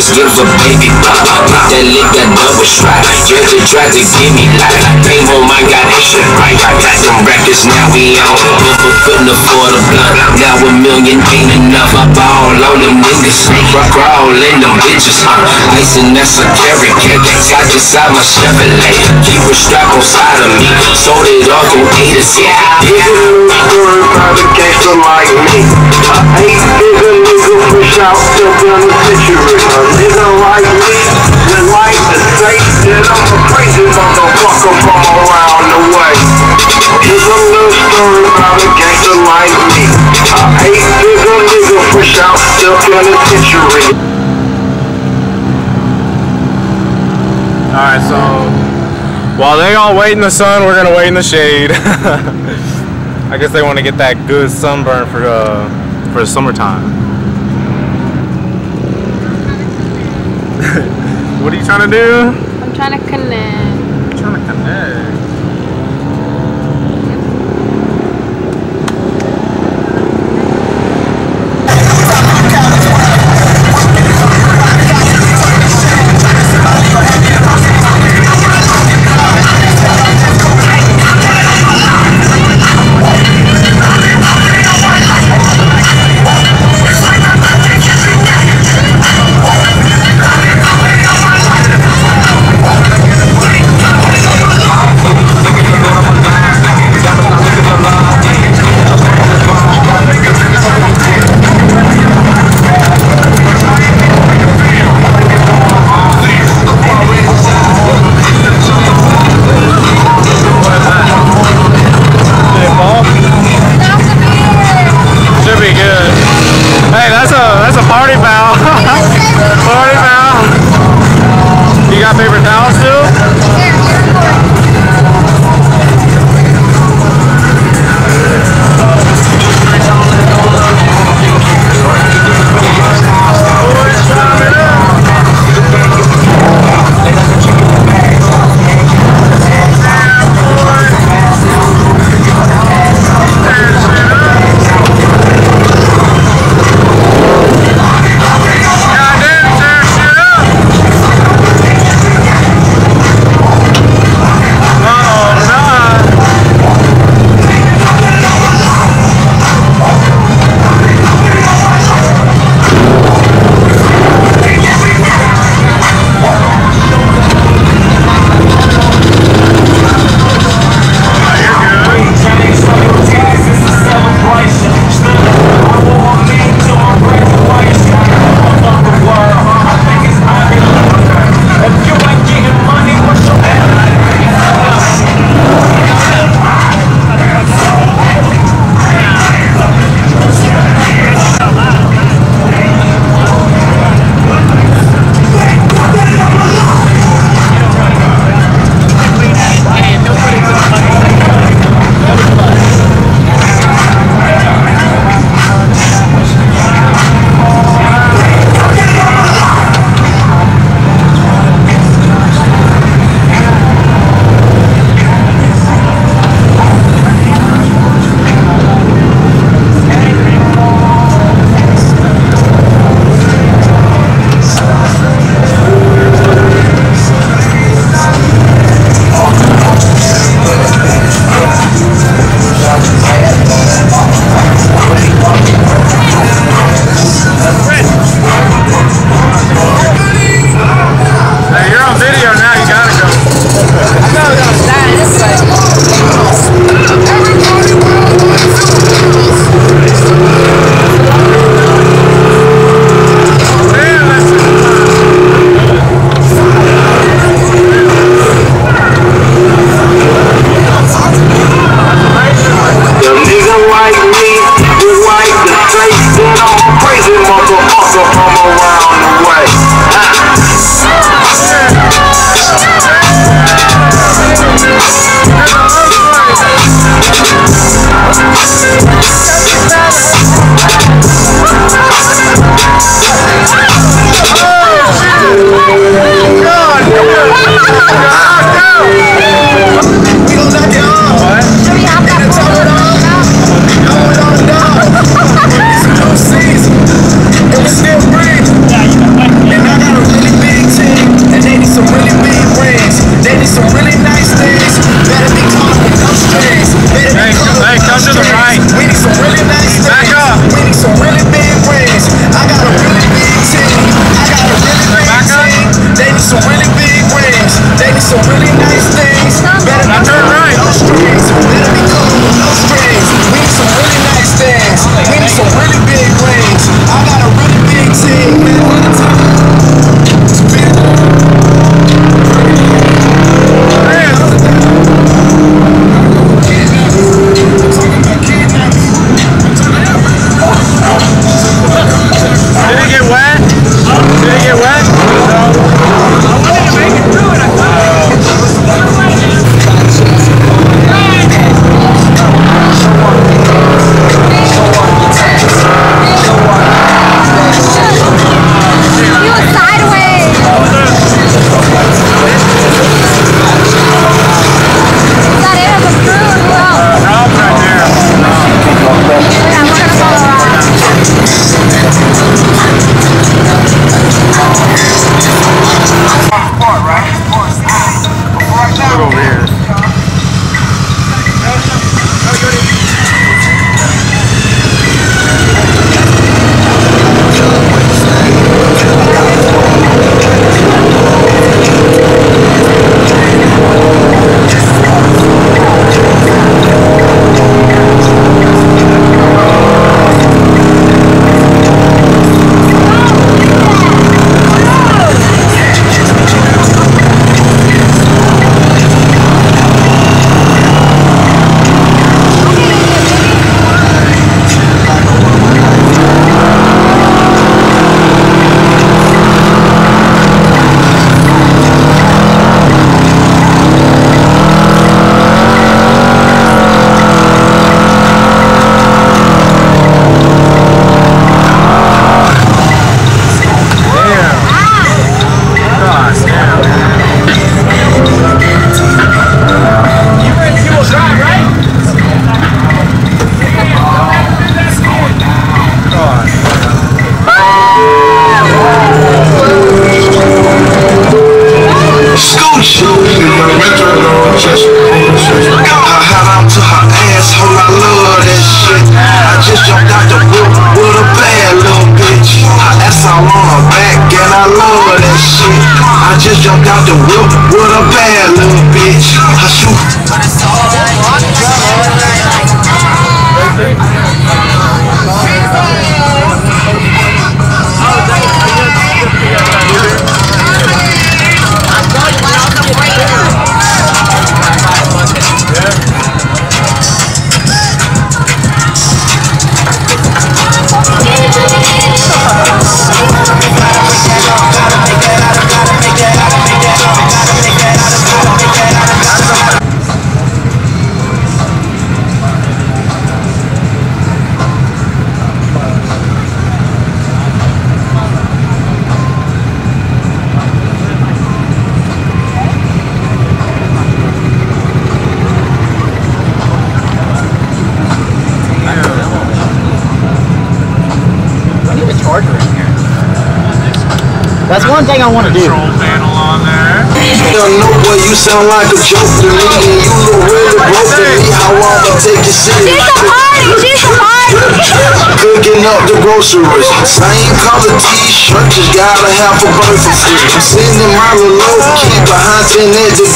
just give a baby pop. That lick got double strap. Judge tried to give me life. Came home, I got extra right. Got them records, now we on. But couldn't afford a blunt. Now $1 million ain't enough. I ball on them niggas. Crawl in them bitches. Icing, that's a carry cake. Got inside my Chevrolet. Keep a strap on side of me. Sold it all through A to Z. Here's a story about a gangster like me. A 8-figure nigga push out to the century. A nigga like me, just like to say that I'm a crazy motherfucker from around the way. Here's a little story about a gangster like me. A 8-figure nigga push out to the century. Alright, so while they all wait in the sun, we're gonna wait in the shade. I guess they want to get that good sunburn for the summertime. What are you trying to do? I'm trying to connect. Trying to connect. I just jumped out the whip with a bad little bitch. I shoot. That's one thing I want to do. Control panel on there. No boy, you sound like a joke to me, and you look really broke to me. How I'ma take you serious? She's a party. Cooking up the groceries, same color t-shirt, just gotta have a birth for free. I'm sitting in my little low key behind 10 at the